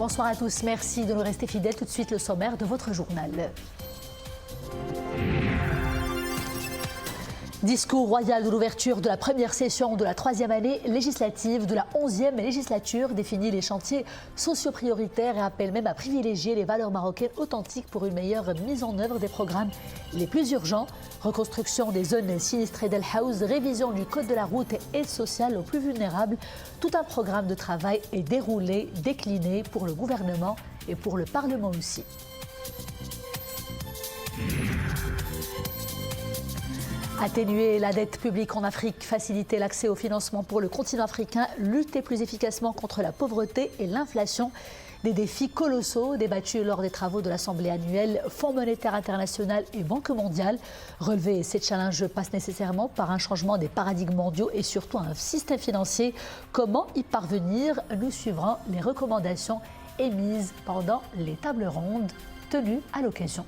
Bonsoir à tous, merci de nous rester fidèles. Tout de suite le sommaire de votre journal. Discours royal de l'ouverture de la première session de la 3e année législative de la 11e législature définit les chantiers socio-prioritaires et appelle même à privilégier les valeurs marocaines authentiques pour une meilleure mise en œuvre des programmes les plus urgents. Reconstruction des zones sinistrées d'El Haouz, révision du code de la route et aide sociale aux plus vulnérables. Tout un programme de travail est déroulé, décliné pour le gouvernement et pour le Parlement aussi. Atténuer la dette publique en Afrique, faciliter l'accès au financement pour le continent africain, lutter plus efficacement contre la pauvreté et l'inflation. Des défis colossaux débattus lors des travaux de l'Assemblée annuelle, Fonds monétaire international et Banque mondiale. Relever ces challenges passe nécessairement par un changement des paradigmes mondiaux et surtout un système financier. Comment y parvenir? Nous suivrons les recommandations émises pendant les tables rondes tenues à l'occasion.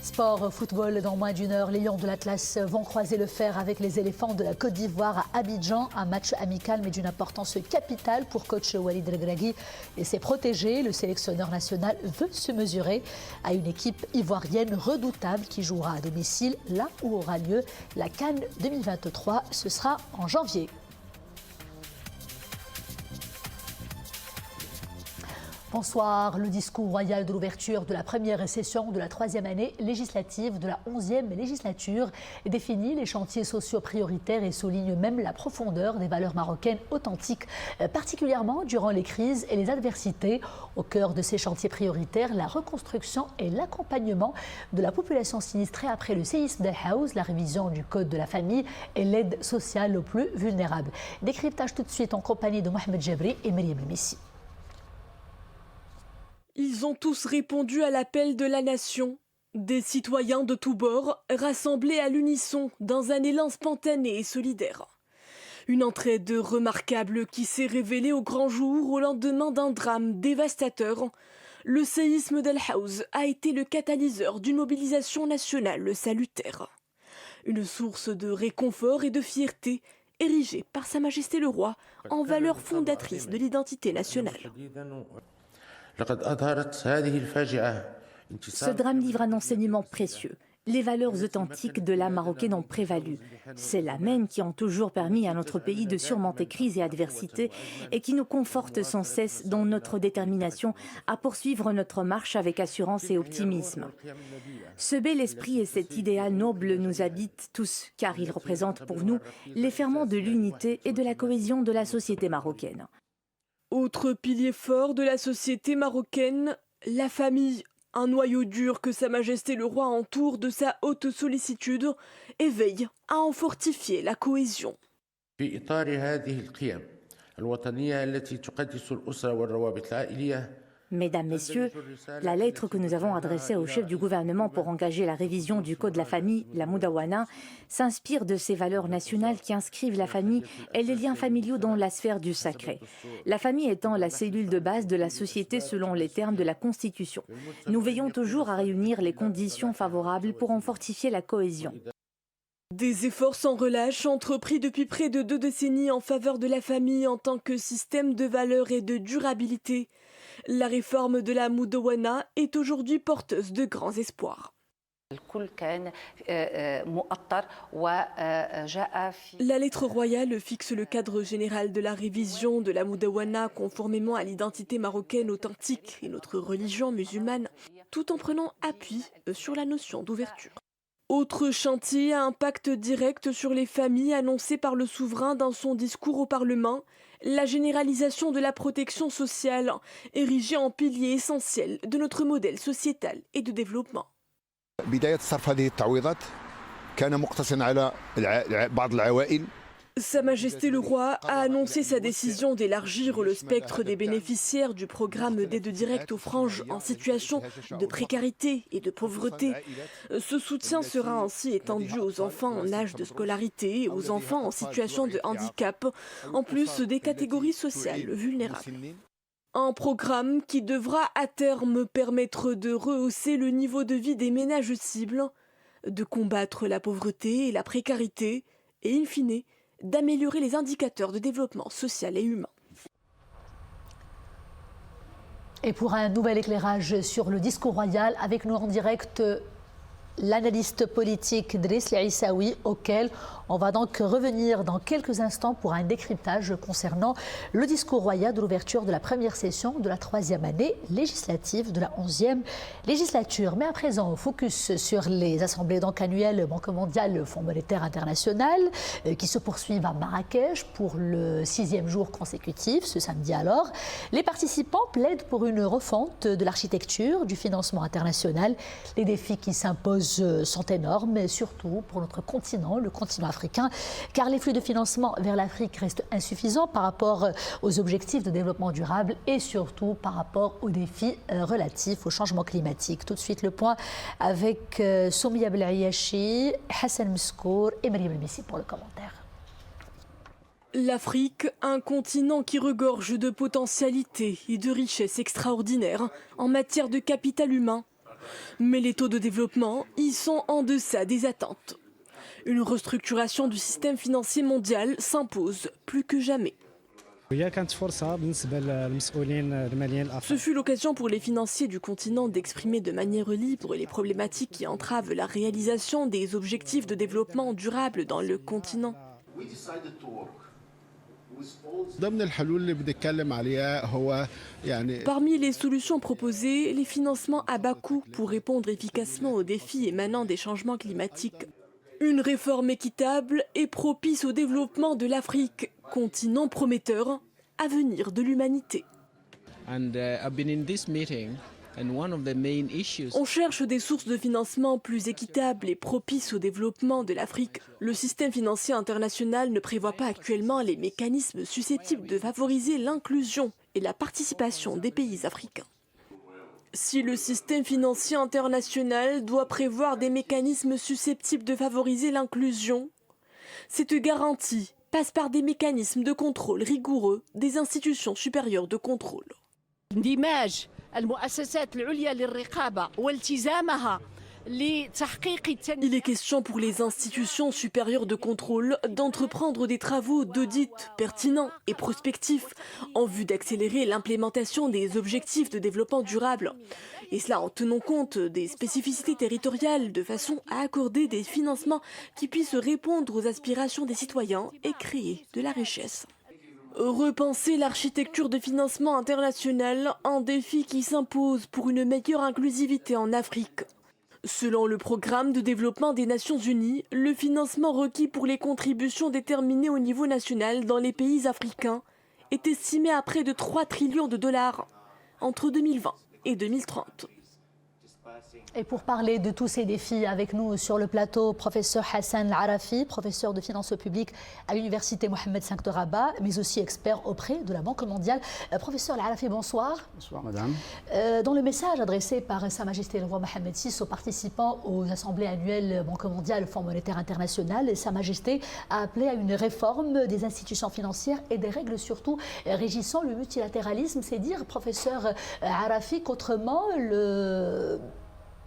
Sport, football, dans moins d'une heure, les Lions de l'Atlas vont croiser le fer avec les éléphants de la Côte d'Ivoire à Abidjan. Un match amical mais d'une importance capitale pour coach Walid Regragui et ses protégés. Le sélectionneur national veut se mesurer à une équipe ivoirienne redoutable qui jouera à domicile là où aura lieu la CAN 2023. Ce sera en janvier. Bonsoir. Le discours royal de l'ouverture de la première session de la 3e année législative de la 11e législature définit les chantiers sociaux prioritaires et souligne même la profondeur des valeurs marocaines authentiques, particulièrement durant les crises et les adversités. Au cœur de ces chantiers prioritaires, la reconstruction et l'accompagnement de la population sinistrée après le séisme d'El Haouz, la révision du code de la famille et l'aide sociale aux plus vulnérables. Décryptage tout de suite en compagnie de Mohamed Jabri et Myriam Messi. Ils ont tous répondu à l'appel de la nation. Des citoyens de tous bords, rassemblés à l'unisson dans un élan spontané et solidaire. Une entraide remarquable qui s'est révélée au grand jour au lendemain d'un drame dévastateur. Le séisme d'El Haouz a été le catalyseur d'une mobilisation nationale salutaire. Une source de réconfort et de fierté érigée par Sa Majesté le Roi en valeur fondatrice de l'identité nationale. Ce drame livre un enseignement précieux. Les valeurs authentiques de l'âme marocaine ont prévalu. C'est là même qui ont toujours permis à notre pays de surmonter crises et adversités et qui nous confortent sans cesse dans notre détermination à poursuivre notre marche avec assurance et optimisme. Ce bel esprit et cet idéal noble nous habitent tous car ils représentent pour nous les ferments de l'unité et de la cohésion de la société marocaine. Autre pilier fort de la société marocaine, la famille. Un noyau dur que Sa Majesté le Roi entoure de sa haute sollicitude et veille à en fortifier la cohésion. Mesdames, Messieurs, la lettre que nous avons adressée au chef du gouvernement pour engager la révision du Code de la famille, la Moudawana, s'inspire de ces valeurs nationales qui inscrivent la famille et les liens familiaux dans la sphère du sacré. La famille étant la cellule de base de la société selon les termes de la Constitution. Nous veillons toujours à réunir les conditions favorables pour en fortifier la cohésion. Des efforts sans relâche entrepris depuis près de 2 décennies en faveur de la famille en tant que système de valeurs et de durabilité. La réforme de la Moudawana est aujourd'hui porteuse de grands espoirs. La lettre royale fixe le cadre général de la révision de la Moudawana conformément à l'identité marocaine authentique et notre religion musulmane, tout en prenant appui sur la notion d'ouverture. Autre chantier à impact direct sur les familles annoncé par le souverain dans son discours au Parlement, la généralisation de la protection sociale, érigée en pilier essentiel de notre modèle sociétal et de développement. Sa Majesté le Roi a annoncé sa décision d'élargir le spectre des bénéficiaires du programme d'aide directe aux franges en situation de précarité et de pauvreté. Ce soutien sera ainsi étendu aux enfants en âge de scolarité et aux enfants en situation de handicap, en plus des catégories sociales vulnérables. Un programme qui devra à terme permettre de rehausser le niveau de vie des ménages cibles, de combattre la pauvreté et la précarité, et in fine d'améliorer les indicateurs de développement social et humain. Et pour un nouvel éclairage sur le discours royal, avec nous en direct l'analyste politique Driss Aissaoui, auquel on va donc revenir dans quelques instants pour un décryptage concernant le discours royal de l'ouverture de la première session de la 3e année législative de la 11e législature. Mais à présent, focus sur les assemblées donc annuelles Banque mondiale, Fonds monétaire international qui se poursuivent à Marrakech pour le 6e jour consécutif, ce samedi alors. Les participants plaident pour une refonte de l'architecture du financement international. Les défis qui s'imposent sont énormes, et surtout pour notre continent, le continent africain, car les flux de financement vers l'Afrique restent insuffisants par rapport aux objectifs de développement durable et surtout par rapport aux défis relatifs au changement climatique. Tout de suite le point avec Soumia Belaiachi, Hassan Mskour et Maryam El-Messi pour le commentaire. L'Afrique, un continent qui regorge de potentialités et de richesses extraordinaires en matière de capital humain. Mais les taux de développement y sont en deçà des attentes. Une restructuration du système financier mondial s'impose plus que jamais. Ce fut l'occasion pour les financiers du continent d'exprimer de manière libre les problématiques qui entravent la réalisation des objectifs de développement durable dans le continent. Parmi les solutions proposées, les financements à bas coût pour répondre efficacement aux défis émanant des changements climatiques. Une réforme équitable et propice au développement de l'Afrique, continent prometteur, avenir de l'humanité. On cherche des sources de financement plus équitables et propices au développement de l'Afrique. Le système financier international ne prévoit pas actuellement les mécanismes susceptibles de favoriser l'inclusion et la participation des pays africains. Si le système financier international doit prévoir des mécanismes susceptibles de favoriser l'inclusion, cette garantie passe par des mécanismes de contrôle rigoureux des institutions supérieures de contrôle. Il est question pour les institutions supérieures de contrôle d'entreprendre des travaux d'audit pertinents et prospectifs en vue d'accélérer l'implémentation des objectifs de développement durable. Et cela en tenant compte des spécificités territoriales de façon à accorder des financements qui puissent répondre aux aspirations des citoyens et créer de la richesse. Repenser l'architecture de financement international, un défi qui s'impose pour une meilleure inclusivité en Afrique. Selon le programme de développement des Nations Unies, le financement requis pour les contributions déterminées au niveau national dans les pays africains est estimé à près de 3 trillions de dollars entre 2020 et 2030. Et pour parler de tous ces défis, avec nous sur le plateau, professeur Hassan Al-Arafi, professeur de finances publiques à l'université Mohammed V de Rabat, mais aussi expert auprès de la Banque mondiale. Professeur Al-Arafi, bonsoir. Bonsoir, madame. Dans le message adressé par Sa Majesté le roi Mohammed VI aux participants aux assemblées annuelles Banque mondiale, Fonds monétaire international, Sa Majesté a appelé à une réforme des institutions financières et des règles surtout régissant le multilatéralisme. C'est dire, professeur Al-Arafi, qu'autrement,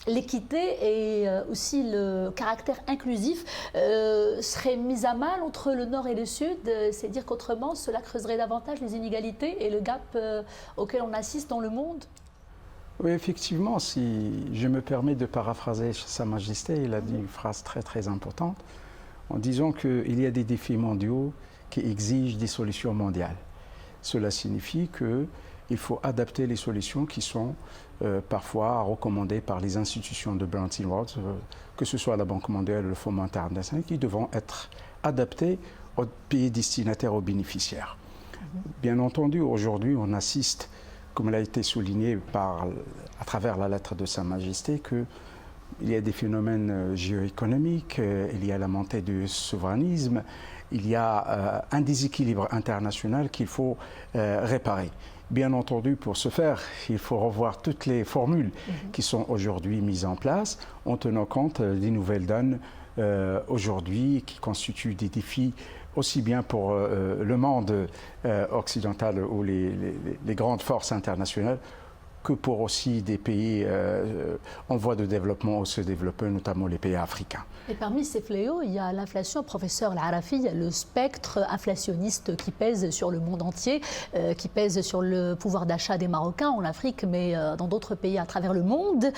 l'équité et aussi le caractère inclusif seraient mis à mal entre le Nord et le Sud. C'est dire qu'autrement, cela creuserait davantage les inégalités et le gap auquel on assiste dans le monde. Oui, effectivement, si je me permets de paraphraser Sa Majesté, il a dit une phrase très très importante en disant qu'il y a des défis mondiaux qui exigent des solutions mondiales. Cela signifie qu'il faut adapter les solutions qui sont parfois recommandées par les institutions de Bretton Woods, que ce soit la Banque mondiale ou le Fonds monétaire international, qui devront être adaptées aux pays destinataires, aux bénéficiaires. Bien entendu, aujourd'hui, on assiste, comme l'a été souligné à travers la lettre de Sa Majesté, qu'il y a des phénomènes géoéconomiques, il y a la montée du souverainisme, il y a un déséquilibre international qu'il faut réparer. Bien entendu, pour ce faire, il faut revoir toutes les formules qui sont aujourd'hui mises en place en tenant compte des nouvelles donnes aujourd'hui qui constituent des défis aussi bien pour le monde occidental ou les grandes forces internationales que pour aussi des pays en voie de développement ou se développer, notamment les pays africains. Et parmi ces fléaux, il y a l'inflation. Professeur Al-Arafi, il y a le spectre inflationniste qui pèse sur le monde entier, qui pèse sur le pouvoir d'achat des Marocains en Afrique, mais dans d'autres pays à travers le monde.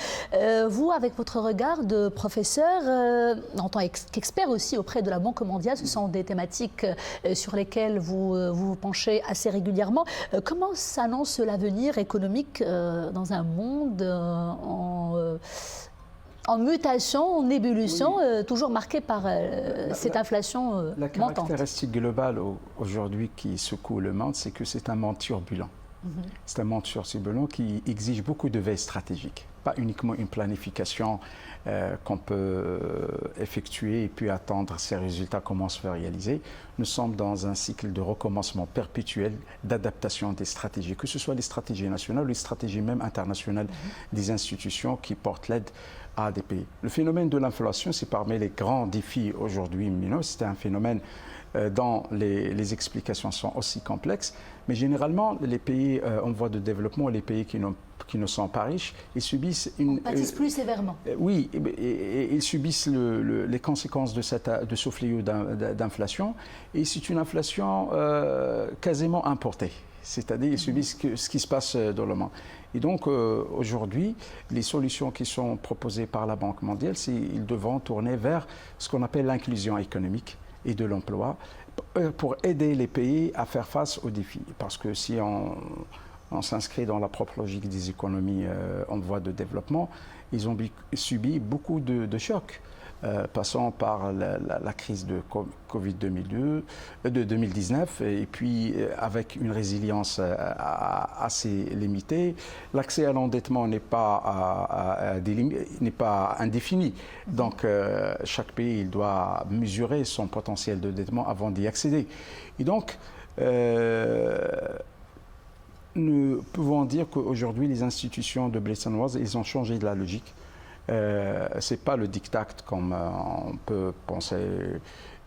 Vous, avec votre regard de professeur, en tant qu'expert aussi auprès de la Banque mondiale, ce sont des thématiques sur lesquelles vous vous penchez assez régulièrement. Comment s'annonce l'avenir économique dans un monde en mutation, en ébullition, toujours marquée par cette inflation La montante. caractéristique globale aujourd'hui qui secoue le monde, c'est que c'est un monde turbulent. C'est un monde turbulent qui exige beaucoup de veille stratégique. Pas uniquement une planification qu'on peut effectuer et puis attendre ces résultats comment se faire réaliser. Nous sommes dans un cycle de recommencement perpétuel d'adaptation des stratégies, que ce soit les stratégies nationales ou les stratégies même internationales des institutions qui portent l'aide à des pays. Le phénomène de l'inflation, c'est parmi les grands défis aujourd'hui. C'est un phénomène dont les explications sont aussi complexes, mais généralement, les pays en voie de développement, les pays qui ne sont pas riches, ils subissent On pâtisse plus sévèrement. Oui, et ils subissent les conséquences de ce fléau d'inflation, et c'est une inflation quasiment importée. C'est-à-dire ils subissent ce qui se passe dans le monde. Et donc aujourd'hui, les solutions qui sont proposées par la Banque mondiale, ils devront tourner vers ce qu'on appelle l'inclusion économique et de l'emploi pour aider les pays à faire face aux défis. Parce que si on s'inscrit dans la propre logique des économies en voie de développement, ils ont subi beaucoup de chocs. Passant par la crise de Covid 2019 et puis avec une résilience assez limitée. L'accès à l'endettement n'est pas indéfini. Donc chaque pays il doit mesurer son potentiel d'endettement avant d'y accéder. Et donc nous pouvons dire qu'aujourd'hui les institutions de Bretton Woods, ils ont changé de la logique. Ce n'est pas le diktat comme on peut penser.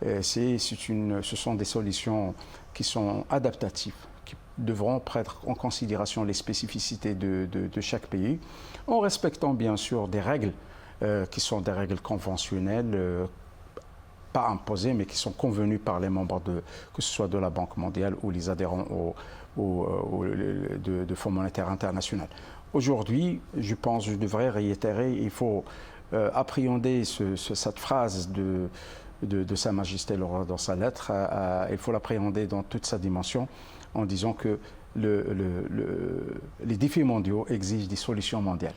Ce sont des solutions qui sont adaptatives, qui devront prendre en considération les spécificités de chaque pays, en respectant bien sûr des règles qui sont des règles conventionnelles, pas imposées, mais qui sont convenues par les membres, que ce soit de la Banque mondiale ou les adhérents de Fonds monétaire international. Aujourd'hui, je pense, je devrais réitérer, il faut appréhender cette phrase de Sa Majesté le Roi dans sa lettre, il faut l'appréhender dans toute sa dimension en disant que les défis mondiaux exigent des solutions mondiales.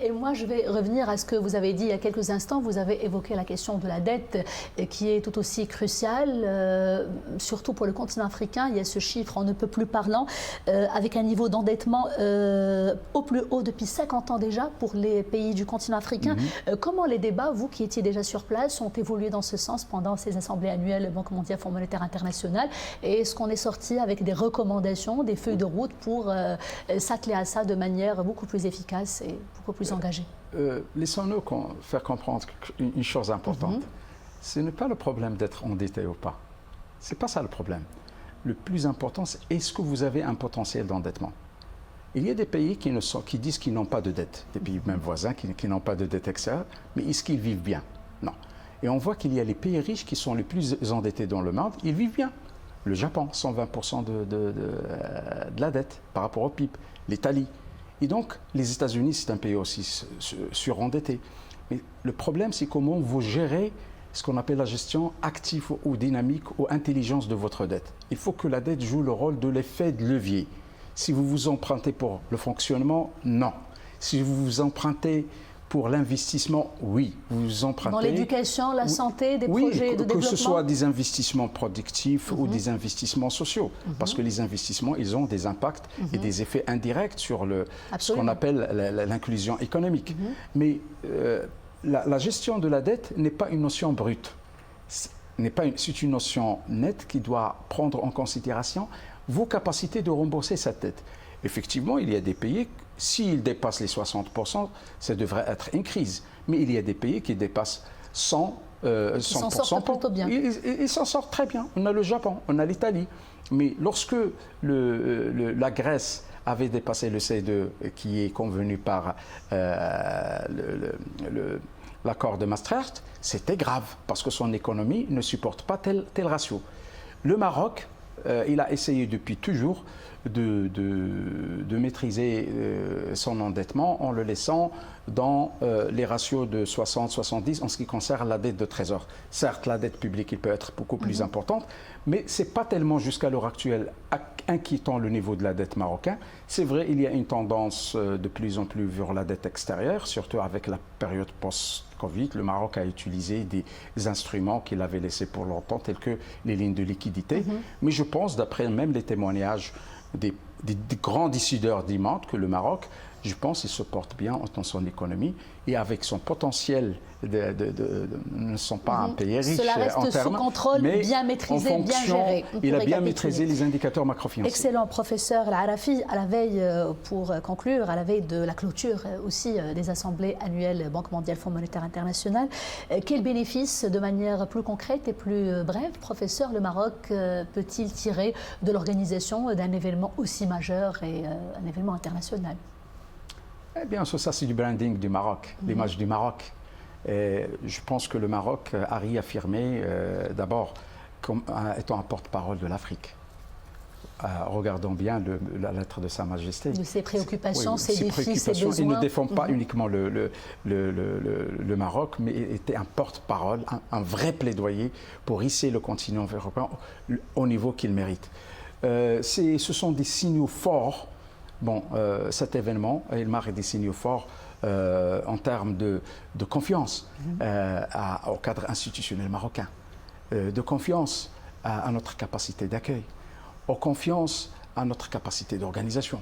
Et moi, je vais revenir à ce que vous avez dit il y a quelques instants. Vous avez évoqué la question de la dette qui est tout aussi cruciale, surtout pour le continent africain. Il y a ce chiffre, on ne peut plus parlant, avec un niveau d'endettement au plus haut depuis 50 ans déjà pour les pays du continent africain. Comment les débats, vous qui étiez déjà sur place, ont évolué dans ce sens pendant ces assemblées annuelles Banque mondiale, Fonds monétaire international? Et est-ce qu'on est sorti avec des recommandations, des feuilles de route pour s'atteler à ça de manière beaucoup plus efficace et beaucoup plus engagée? Laissons-nous faire comprendre une chose importante. Ce n'est pas le problème d'être endetté ou pas. Ce n'est pas ça le problème. Le plus important, c'est est-ce que vous avez un potentiel d'endettement? Il y a des pays qui disent qu'ils n'ont pas de dette, des pays même voisins qui n'ont pas de dette extérieure, mais est-ce qu'ils vivent bien? Non. Et on voit qu'il y a les pays riches qui sont les plus endettés dans le monde, ils vivent bien. Le Japon, 120% de la dette par rapport au PIB. L'Italie. Et donc, les États-Unis, c'est un pays aussi surendetté. Mais le problème, c'est comment vous gérez ce qu'on appelle la gestion active ou dynamique ou intelligence de votre dette. Il faut que la dette joue le rôle de l'effet de levier. Si vous vous empruntez pour le fonctionnement, non. Si vous vous empruntez pour l'investissement, oui, vous empruntez. Dans l'éducation, la santé, des projets de développement. Que ce soit des investissements productifs ou des investissements sociaux. Parce que les investissements, ils ont des impacts et des effets indirects sur ce qu'on appelle l'inclusion économique. Mais la gestion de la dette n'est pas une notion brute. C'est une notion nette qui doit prendre en considération vos capacités de rembourser cette dette. Effectivement, il y a des pays, s'ils dépassent les 60%, ça devrait être une crise. Mais il y a des pays qui dépassent 100%. Ils s'en sortent plutôt bien. Ils s'en sortent très bien. On a le Japon, on a l'Italie. Mais lorsque la Grèce avait dépassé le C2 qui est convenu par l'accord de Maastricht, c'était grave parce que son économie ne supporte pas tel ratio. Le Maroc, il a essayé depuis toujours de maîtriser son endettement en le laissant dans les ratios de 60-70 en ce qui concerne la dette de trésor. Certes, la dette publique il peut être beaucoup plus importante, mais ce n'est pas tellement jusqu'à l'heure actuelle inquiétant le niveau de la dette marocaine. C'est vrai, il y a une tendance de plus en plus vers la dette extérieure, surtout avec la période post-Covid. Le Maroc a utilisé des instruments qu'il avait laissés pour longtemps, tels que les lignes de liquidité. Mais je pense, d'après même les témoignages des grands décideurs d'IMAD, que le Maroc, je pense, il se porte bien dans son économie et avec son potentiel ne sont pas un pays riche. Cela reste sous contrôle, bien maîtrisé, bien géré. Il a bien maîtrisé les indicateurs macrofinanciers. Excellent, professeur Al-Arafi. À la veille, pour conclure, à la veille de la clôture aussi des assemblées annuelles Banque mondiale, Fonds monétaire international, quel bénéfice, de manière plus concrète et plus brève, professeur, le Maroc peut-il tirer de l'organisation d'un événement aussi majeur et un événement international? Eh bien, ça c'est du branding du Maroc, l'image du Maroc. Et je pense que le Maroc a réaffirmé d'abord comme étant un porte-parole de l'Afrique. Regardons bien la lettre de Sa Majesté. De ses préoccupations, oui, ses défis, ses besoins. Il ne défend pas uniquement le Maroc, mais était un porte-parole, un vrai plaidoyer pour hisser le continent européen au niveau qu'il mérite. Ce sont des signaux forts. Bon, cet événement, il marque des signaux forts en termes de confiance au cadre institutionnel marocain, de confiance à notre capacité d'accueil, aux confiance à notre capacité d'organisation,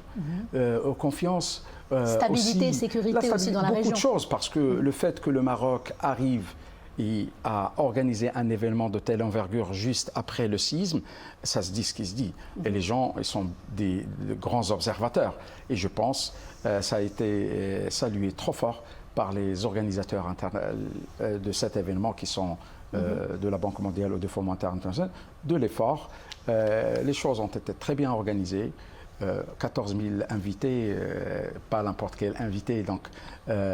aux confiance stabilité, aussi, sécurité aussi dans la région. Beaucoup de choses, parce que le fait que le Maroc arrive à organiser un événement de telle envergure juste après le séisme, ça se dit ce qui se dit. Et les gens, ils sont de grands observateurs. Et je pense ça a été salué trop fort par les organisateurs de cet événement qui sont de la Banque mondiale ou du Fonds monétaire international, de l'effort. Les choses ont été très bien organisées. 14 000 invités, pas n'importe quel invité. Donc,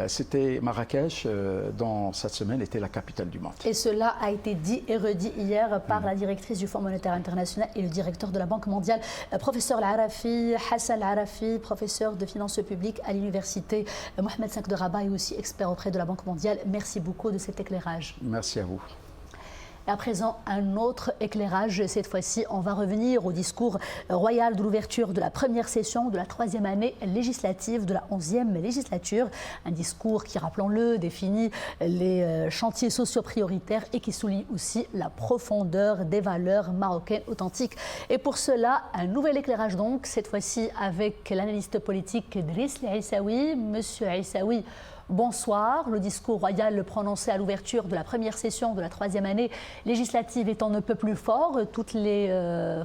c'était Marrakech, dans cette semaine, était la capitale du monde. Et cela a été dit et redit hier par la directrice du Fonds monétaire international et le directeur de la Banque mondiale, professeur Al-Arafi, Hassan Al-Arafi, professeur de finances publiques à l'université Mohamed V de Rabat et aussi expert auprès de la Banque mondiale. Merci beaucoup de cet éclairage. Merci à vous. Et à présent, un autre éclairage. Cette fois-ci, on va revenir au discours royal de l'ouverture de la première session de la 3e année législative de la 11e législature. Un discours qui, rappelons-le, définit les chantiers sociaux prioritaires et qui souligne aussi la profondeur des valeurs marocaines authentiques. Et pour cela, un nouvel éclairage donc, cette fois-ci avec l'analyste politique Driss Aissaoui. Monsieur Aissaoui, bonsoir. Le discours royal prononcé à l'ouverture de la première session de la 3e année législative étant ne peut plus fort. Toutes les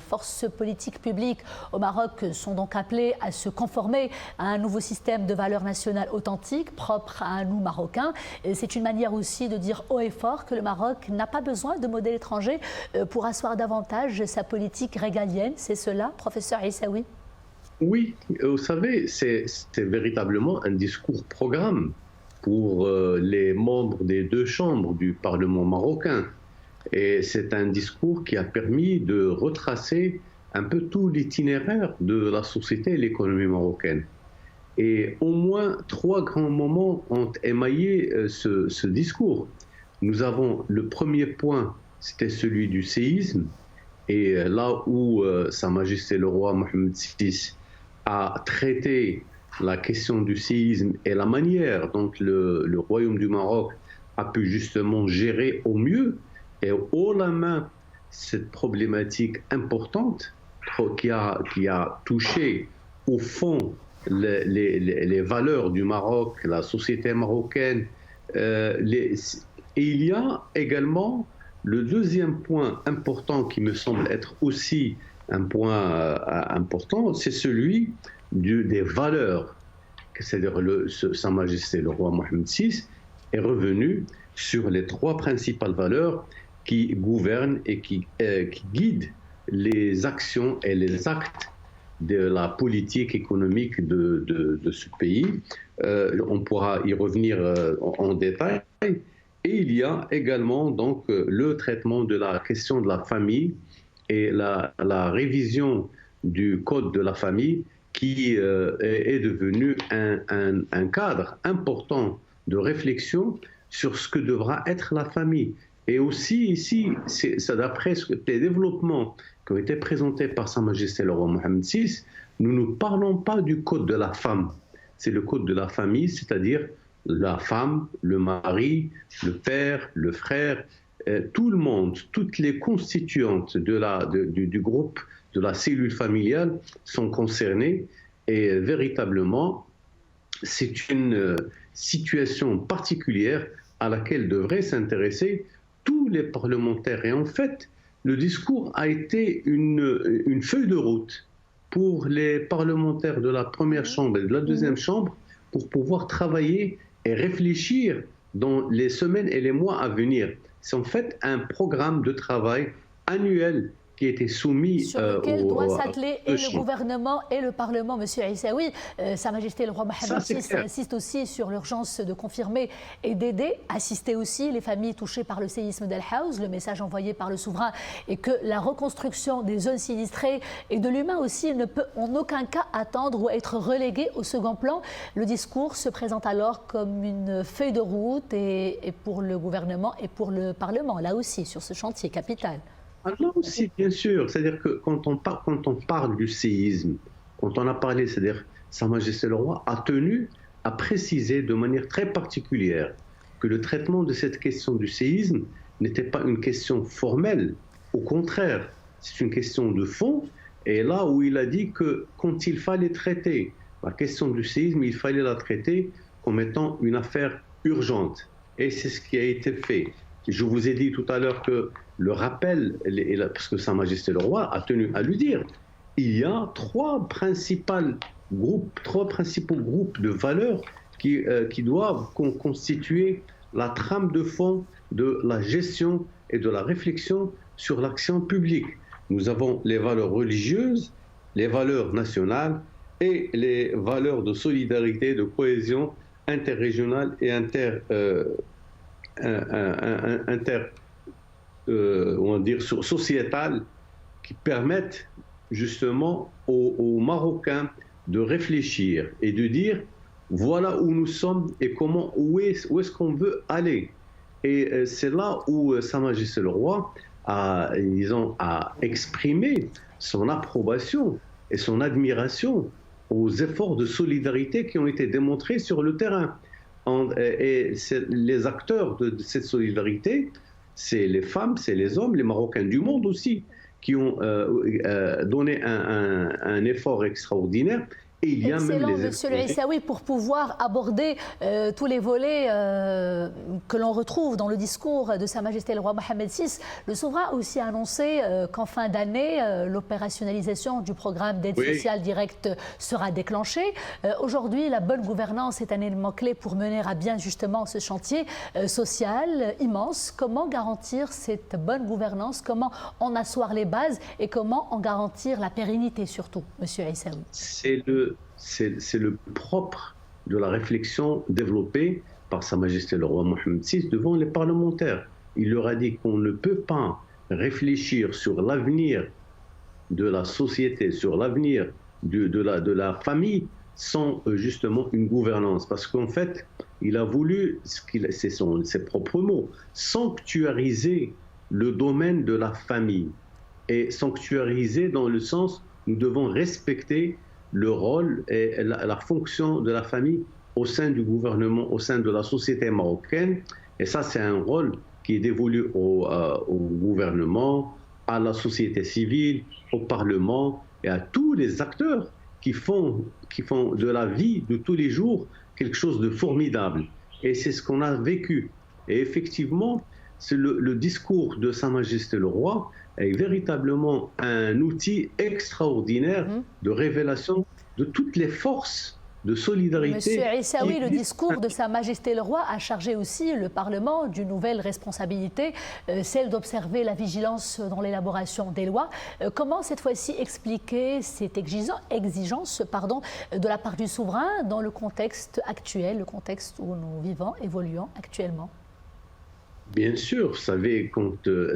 forces politiques publiques au Maroc sont donc appelées à se conformer à un nouveau système de valeurs nationales authentiques, propre à nous Marocains. C'est une manière aussi de dire haut et fort que le Maroc n'a pas besoin de modèles étrangers pour asseoir davantage sa politique régalienne. C'est cela, professeur Aissaoui? Oui, vous savez, c'est véritablement un discours programme pour les membres des deux chambres du Parlement marocain. Et c'est un discours qui a permis de retracer un peu tout l'itinéraire de la société et l'économie marocaine. Et au moins 3 grands moments ont émaillé ce discours. Nous avons le premier point, c'était celui du séisme, et là où Sa Majesté le roi Mohamed VI a traité la question du séisme et la manière dont le Royaume du Maroc a pu justement gérer au mieux et haut la main cette problématique importante qui a touché au fond les valeurs du Maroc, la société marocaine. Et il y a également le deuxième point important qui me semble être aussi un point important, c'est celui des valeurs. C'est-à-dire Sa Majesté le roi Mohamed VI est revenu sur les 3 principales valeurs qui gouvernent et qui guident les actions et les actes de la politique économique de ce pays. On pourra y revenir en détail. Et il y a également donc le traitement de la question de la famille et la révision du code de la famille qui est devenu un cadre important de réflexion sur ce que devra être la famille. Et aussi ici, c'est d'après les développements qui ont été présentés par Sa Majesté le roi Mohammed VI, nous ne parlons pas du code de la femme. C'est le code de la famille, c'est-à-dire la femme, le mari, le père, le frère, tout le monde, toutes les constituantes du groupe, de la cellule familiale sont concernées. Et véritablement, c'est une situation particulière à laquelle devraient s'intéresser tous les parlementaires. Et en fait, le discours a été une feuille de route pour les parlementaires de la première chambre et de la deuxième chambre pour pouvoir travailler et réfléchir dans les semaines et les mois à venir. C'est en fait un programme de travail annuel qui a été soumis sur lequel doivent s'atteler et le gouvernement et le Parlement, Monsieur Aissaoui. Sa Majesté le roi Mohammed VI insiste aussi sur l'urgence de confirmer et d'aider, assister aussi les familles touchées par le séisme d'Al Haouz. Le message envoyé par le souverain est que la reconstruction des zones sinistrées et de l'humain aussi ne peut en aucun cas attendre ou être relégué au second plan. Le discours se présente alors comme une feuille de route et pour le gouvernement et pour le Parlement, là aussi, sur ce chantier capital. Là aussi, bien sûr. C'est-à-dire que quand on parle du séisme, quand on a parlé, c'est-à-dire Sa Majesté le Roi a tenu à préciser de manière très particulière que le traitement de cette question du séisme n'était pas une question formelle. Au contraire, c'est une question de fond. Et là où il a dit que quand il fallait traiter la question du séisme, il fallait la traiter comme étant une affaire urgente. Et c'est ce qui a été fait. Je vous ai dit tout à l'heure que le rappel, parce que Sa Majesté le Roi a tenu à lui dire, il y a trois principaux groupes de valeurs qui doivent constituer la trame de fond de la gestion et de la réflexion sur l'action publique. Nous avons les valeurs religieuses, les valeurs nationales et les valeurs de solidarité, de cohésion interrégionale et sociétale qui permettent justement aux Marocains de réfléchir et de dire voilà où nous sommes et où est-ce qu'on veut aller. Et c'est là où Sa Majesté le Roi a exprimé son approbation et son admiration aux efforts de solidarité qui ont été démontrés sur le terrain. Et les acteurs de cette solidarité, c'est les femmes, c'est les hommes, les Marocains du monde aussi, qui ont donné un effort extraordinaire. Et il y a excellent, même les Monsieur le Aissaoui, pour pouvoir aborder tous les volets que l'on retrouve dans le discours de Sa Majesté le roi Mohammed VI. Le souverain a aussi annoncé qu'en fin d'année, l'opérationnalisation du programme d'aide sociale directe sera déclenchée. Aujourd'hui, la bonne gouvernance est un élément clé pour mener à bien justement ce chantier social immense. Comment garantir cette bonne gouvernance? Comment en asseoir les bases et comment en garantir la pérennité surtout, Monsieur Aissaoui? C'est le propre de la réflexion développée par Sa Majesté le roi Mohammed VI devant les parlementaires. Il leur a dit qu'on ne peut pas réfléchir sur l'avenir de la société, sur l'avenir de la famille sans justement une gouvernance. Parce qu'en fait, il a voulu, c'est ses propres mots, sanctuariser le domaine de la famille. Et sanctuariser dans le sens, nous devons respecter le rôle et la fonction de la famille au sein du gouvernement, au sein de la société marocaine. Et ça, c'est un rôle qui est dévolu au gouvernement, à la société civile, au Parlement et à tous les acteurs qui font de la vie de tous les jours quelque chose de formidable. Et c'est ce qu'on a vécu. Et effectivement, c'est le discours de Sa Majesté le Roi est véritablement un outil extraordinaire de révélation de toutes les forces de solidarité. Monsieur Aissaoui, le discours de Sa Majesté le Roi a chargé aussi le Parlement d'une nouvelle responsabilité, celle d'observer la vigilance dans l'élaboration des lois. Comment cette fois-ci expliquer cette exigence de la part du souverain dans le contexte actuel, le contexte où nous vivons, évoluons actuellement? Bien sûr, vous savez,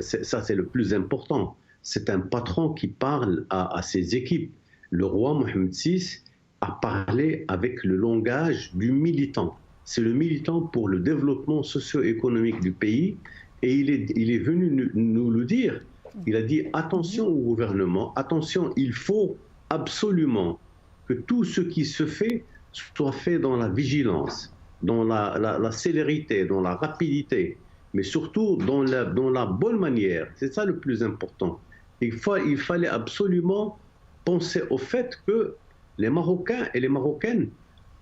ça c'est le plus important. C'est un patron qui parle à ses équipes. Le roi Mohamed VI a parlé avec le langage du militant. C'est le militant pour le développement socio-économique du pays et il est venu nous le dire. Il a dit attention au gouvernement, attention, il faut absolument que tout ce qui se fait soit fait dans la vigilance, dans la célérité, dans la rapidité, mais surtout dans la bonne manière. C'est ça le plus important. Il fallait absolument penser au fait que les Marocains et les Marocaines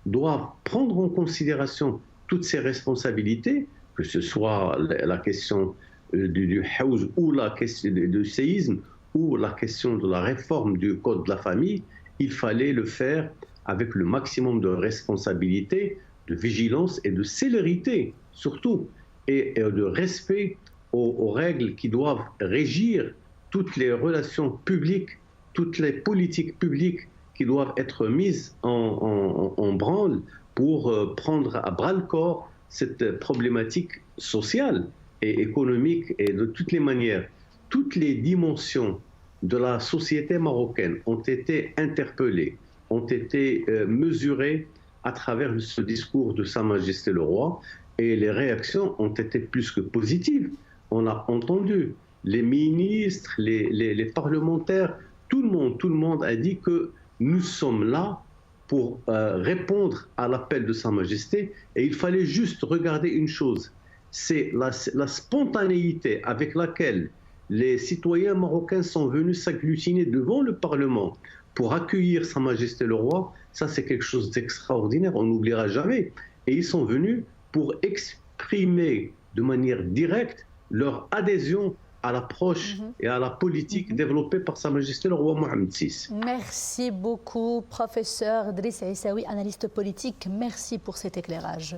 doivent prendre en considération toutes ces responsabilités, que ce soit la question du Haouz ou la question du séisme ou la question de la réforme du Code de la famille. Il fallait le faire avec le maximum de responsabilité, de vigilance et de célérité surtout, et de respect aux règles qui doivent régir toutes les relations publiques, toutes les politiques publiques qui doivent être mises en branle pour prendre à bras-le-corps cette problématique sociale et économique et de toutes les manières. Toutes les dimensions de la société marocaine ont été interpellées, ont été mesurées à travers ce discours de Sa Majesté le Roi et les réactions ont été plus que positives. On a entendu les ministres, les parlementaires, tout le monde a dit que nous sommes là pour répondre à l'appel de Sa Majesté et il fallait juste regarder une chose, c'est la spontanéité avec laquelle les citoyens marocains sont venus s'agglutiner devant le Parlement pour accueillir Sa Majesté le Roi. Ça, c'est quelque chose d'extraordinaire, on n'oubliera jamais. Et ils sont venus pour exprimer de manière directe leur adhésion à l'approche et à la politique développée par Sa Majesté le Roi Mohamed VI. Merci beaucoup, professeur Driss Aissaoui, analyste politique. Merci pour cet éclairage.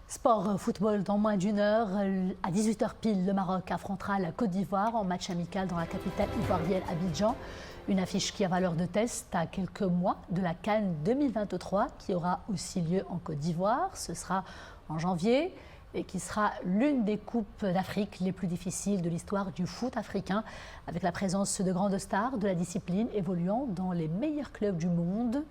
Sport, football, dans moins d'une heure, à 18h pile, le Maroc affrontera la Côte d'Ivoire en match amical dans la capitale ivoirienne Abidjan. Une affiche qui a valeur de test à quelques mois de la CAN 2023 qui aura aussi lieu en Côte d'Ivoire. Ce sera en janvier et qui sera l'une des coupes d'Afrique les plus difficiles de l'histoire du foot africain, avec la présence de grandes stars de la discipline évoluant dans les meilleurs clubs du monde.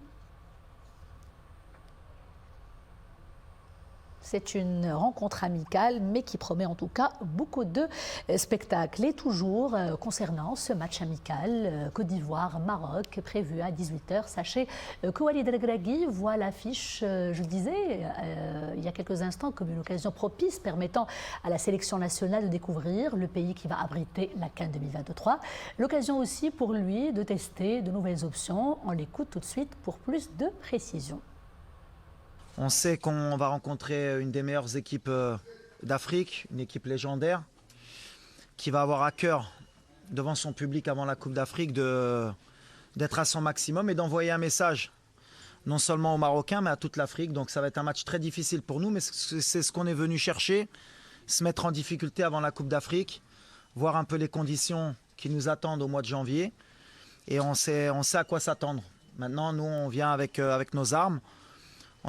C'est une rencontre amicale, mais qui promet en tout cas beaucoup de spectacles. Et toujours concernant ce match amical, Côte d'Ivoire-Maroc, prévu à 18h. Sachez que Walid Regragui voit l'affiche, je disais, il y a quelques instants, comme une occasion propice permettant à la sélection nationale de découvrir le pays qui va abriter la CAN 2023. L'occasion aussi pour lui de tester de nouvelles options. On l'écoute tout de suite pour plus de précisions. On sait qu'on va rencontrer une des meilleures équipes d'Afrique, une équipe légendaire, qui va avoir à cœur, devant son public avant la Coupe d'Afrique, d'être à son maximum et d'envoyer un message, non seulement aux Marocains, mais à toute l'Afrique. Donc ça va être un match très difficile pour nous, mais c'est ce qu'on est venu chercher, se mettre en difficulté avant la Coupe d'Afrique, voir un peu les conditions qui nous attendent au mois de janvier. Et on sait à quoi s'attendre. Maintenant, nous, on vient avec nos armes.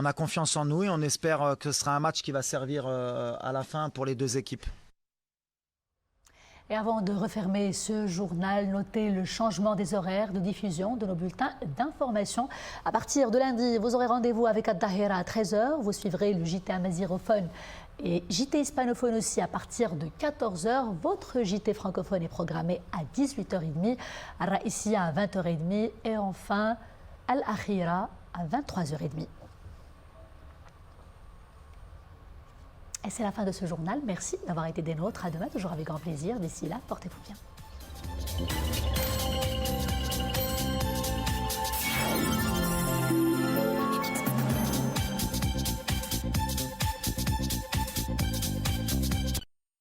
On a confiance en nous et on espère que ce sera un match qui va servir à la fin pour les deux équipes. Et avant de refermer ce journal, notez le changement des horaires de diffusion de nos bulletins d'information. À partir de lundi, vous aurez rendez-vous avec Ad-Dahira à 13h. Vous suivrez le JT amazirophone et JT hispanophone aussi à partir de 14h. Votre JT francophone est programmé à 18h30, Al-Raïsia à 20h30 et enfin Al-Akhira à 23h30. Et c'est la fin de ce journal. Merci d'avoir été des nôtres. À demain, toujours avec grand plaisir. D'ici là, portez-vous bien.